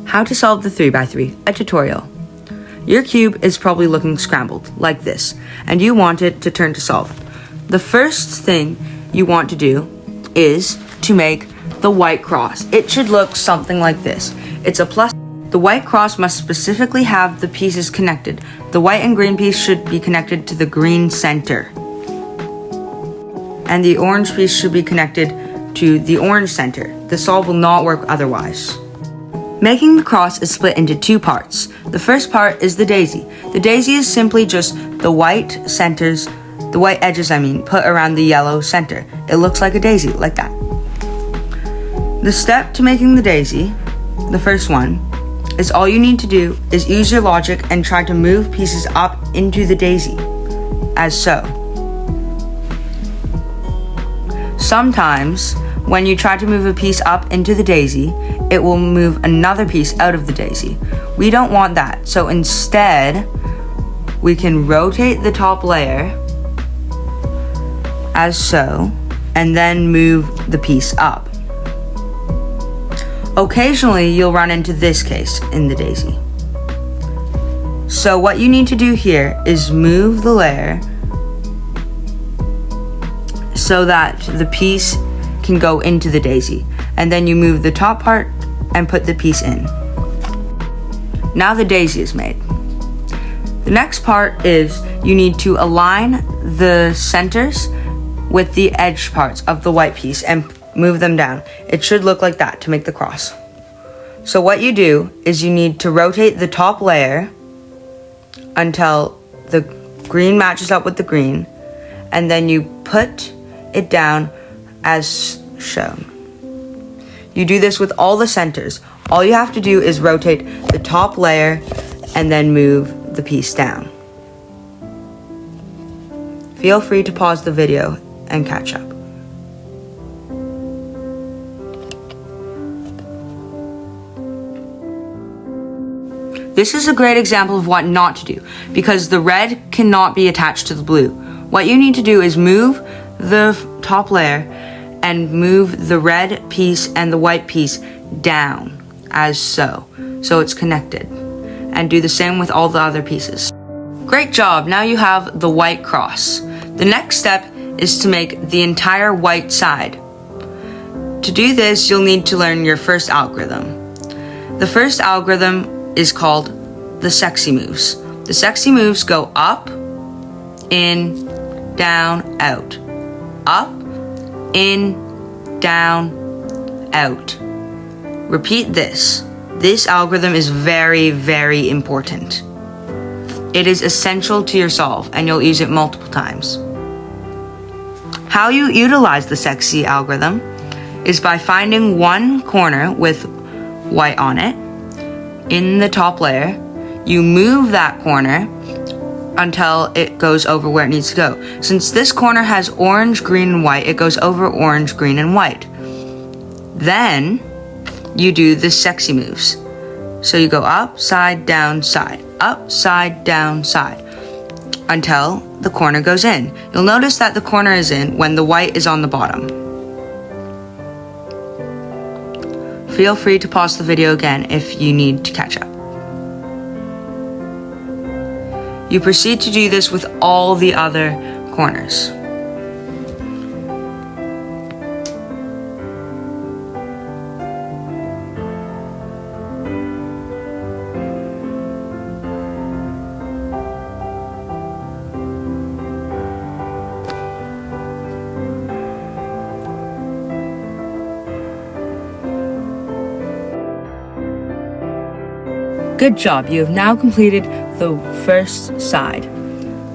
How to solve the 3x3, a tutorial. Your cube is probably looking scrambled, like this, and you want it to turn to solve. The first thing you want to do is to make the white cross. It should look something like this. It's a plus. The white cross must specifically have the pieces connected. The white and green piece should be connected to the green center. And the orange piece should be connected to the orange center. The solve will not work otherwise. Making the cross is split into two parts. The first part is the daisy. The daisy is simply just the white edges, put around the yellow center. It looks like a daisy, like that. The step to making the daisy, the first one, is all you need to do is use your logic and try to move pieces up into the daisy, as so. Sometimes, when you try to move a piece up into the daisy, it will move another piece out of the daisy. We don't want that, so instead, we can rotate the top layer, as so, and then move the piece up. Occasionally, you'll run into this case in the daisy. So what you need to do here is move the layer so that the piece can go into the daisy, and then you move the top part and put the piece in. Now the daisy is made. The next part is you need to align the centers with the edge parts of the white piece and move them down. It should look like that to make the cross. So what you do is you need to rotate the top layer until the green matches up with the green, and then you put it down as shown. You do this with all the centers. All you have to do is rotate the top layer and then move the piece down. Feel free to pause the video and catch up. This is a great example of what not to do, because the red cannot be attached to the blue. What you need to do is move the top layer and move the red piece and the white piece down, as so it's connected. And do the same with all the other pieces. Great job, now you have the white cross. The next step is to make the entire white side. To do this, you'll need to learn your first algorithm. The first algorithm is called the sexy moves. The sexy moves go up, in, down, out. Up, in, down, out. Repeat this. This algorithm is very, very important. It is essential to your solve, and you'll use it multiple times. How you utilize the sexy algorithm is by finding one corner with white on it in the top layer. You move that corner until it goes over where it needs to go. Since this corner has orange, green, and white, it goes over orange, green, and white. Then you do the sexy moves. So you go up, side, down, side, up, side, down, side, until the corner goes in. You'll notice that the corner is in when the white is on the bottom. Feel free to pause the video again if you need to catch up. You proceed to do this with all the other corners. Good job, you have now completed the first side.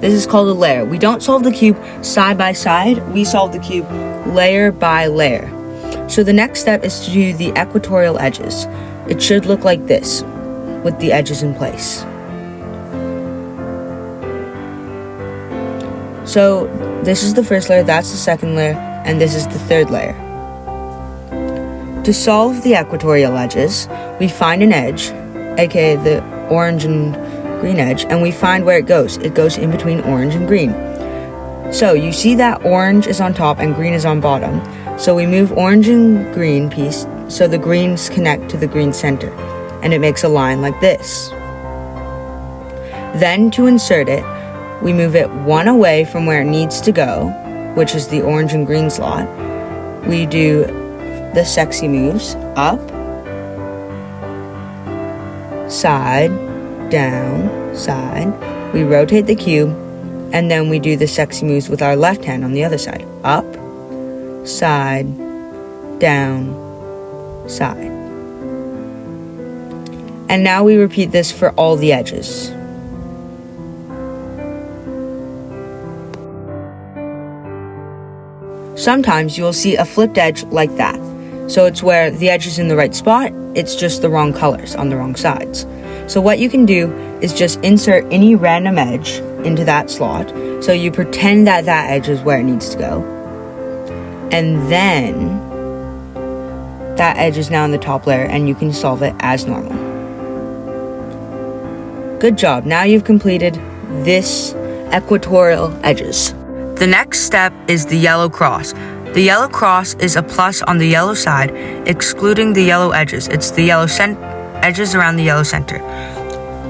This is called a layer. We don't solve the cube side by side, we solve the cube layer by layer. So the next step is to do the equatorial edges. It should look like this, with the edges in place. So this is the first layer, that's the second layer, and this is the third layer. To solve the equatorial edges, we find an edge, aka the orange and green edge, and we find where it goes. It goes in between orange and green. So you see that orange is on top and green is on bottom. So we move orange and green piece so the greens connect to the green center. and it makes a line like this. Then to insert it, we move it one away from where it needs to go, which is the orange and green slot. We do the sexy moves, up, side, down, side. We rotate the cube, and then we do the sexy moves with our left hand on the other side. Up, side, down, side. And now we repeat this for all the edges. Sometimes you'll see a flipped edge like that. So it's where the edge is in the right spot, it's just the wrong colors on the wrong sides. So what you can do is just insert any random edge into that slot. So you pretend that that edge is where it needs to go. And then that edge is now in the top layer and you can solve it as normal. Good job. Now you've completed this equatorial edges. The next step is the yellow cross. The yellow cross is a plus on the yellow side, excluding the yellow edges. It's the yellow edges around the yellow center.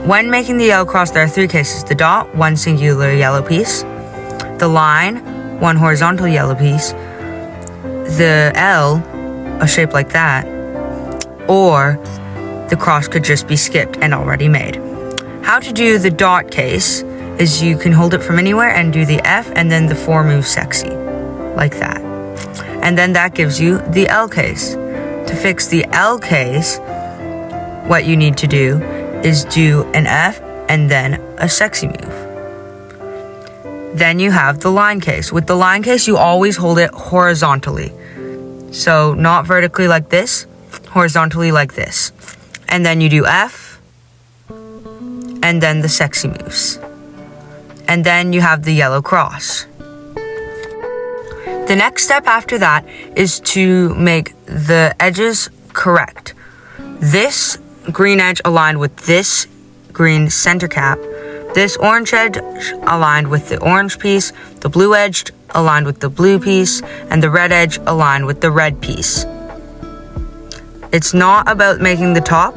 When making the yellow cross, there are three cases. The dot, one singular yellow piece. The line, one horizontal yellow piece. The L, a shape like that. Or the cross could just be skipped and already made. How to do the dot case is you can hold it from anywhere and do the F and then the 4 moves sexy, like that. And then that gives you the L case. To fix the L case, what you need to do is do an F and then a sexy move. Then you have the line case. With the line case, you always hold it horizontally. So not vertically like this, horizontally like this. And then you do F and then the sexy moves. And then you have the yellow cross. The next step after that is to make the edges correct. This green edge aligned with this green center cap, this orange edge aligned with the orange piece, the blue edge aligned with the blue piece, and the red edge aligned with the red piece. It's not about making the top.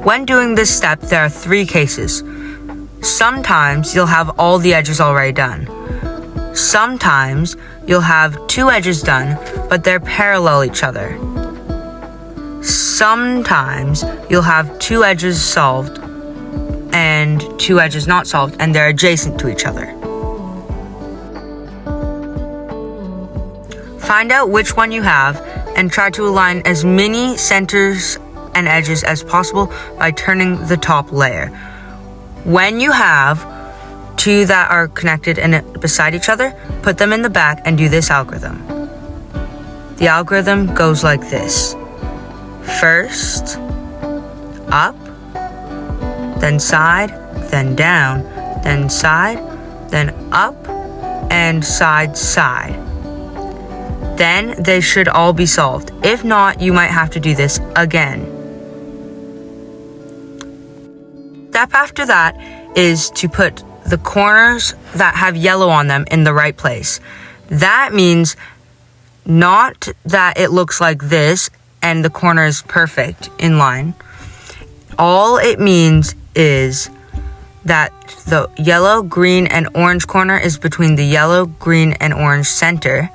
When doing this step, there are 3 cases. Sometimes you'll have all the edges already done. Sometimes you'll have 2 edges done, but they're parallel each other. Sometimes you'll have 2 edges solved and 2 edges not solved, and they're adjacent to each other. Find out which one you have and try to align as many centers and edges as possible by turning the top layer. When you have 2 that are connected and beside each other, put them in the back and do this algorithm. The algorithm goes like this. First, up, then side, then down, then side, then up, and side, side. Then they should all be solved. If not, you might have to do this again. Step after that is to put the corners that have yellow on them in the right place. That means not that it looks like this and the corner is perfect in line. All it means is that the yellow, green, and orange corner is between the yellow, green, and orange center,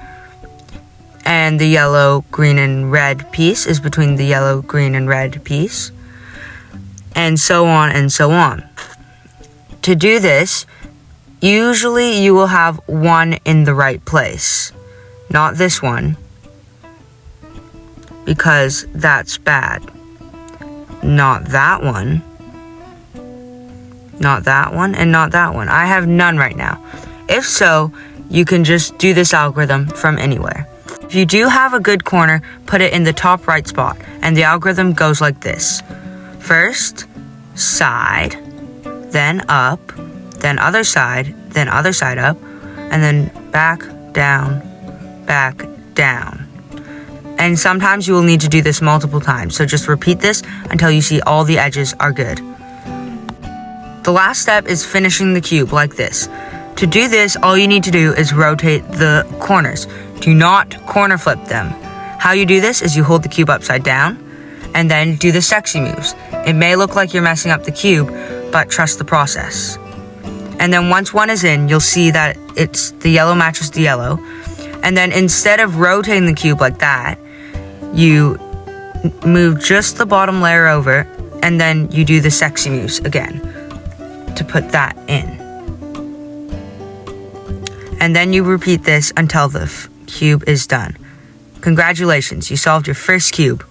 and the yellow, green, and red piece is between the yellow, green, and red piece, and so on and so on. To do this, usually you will have one in the right place, not this one, because that's bad. Not that one, not that one, and not that one. I have none right now. If so, you can just do this algorithm from anywhere. If you do have a good corner, put it in the top right spot, and the algorithm goes like this. First, side, then up, then other side up, and then back, down, back, down. And sometimes you will need to do this multiple times, so just repeat this until you see all the edges are good. The last step is finishing the cube like this. To do this, all you need to do is rotate the corners. Do not corner flip them. How you do this is you hold the cube upside down, and then do the sexy moves. It may look like you're messing up the cube, but trust the process. And then once one is in, you'll see that the yellow matches the yellow. And then instead of rotating the cube like that, you move just the bottom layer over, and then you do the sexy moves again to put that in. And then you repeat this until the cube is done. Congratulations, you solved your first cube.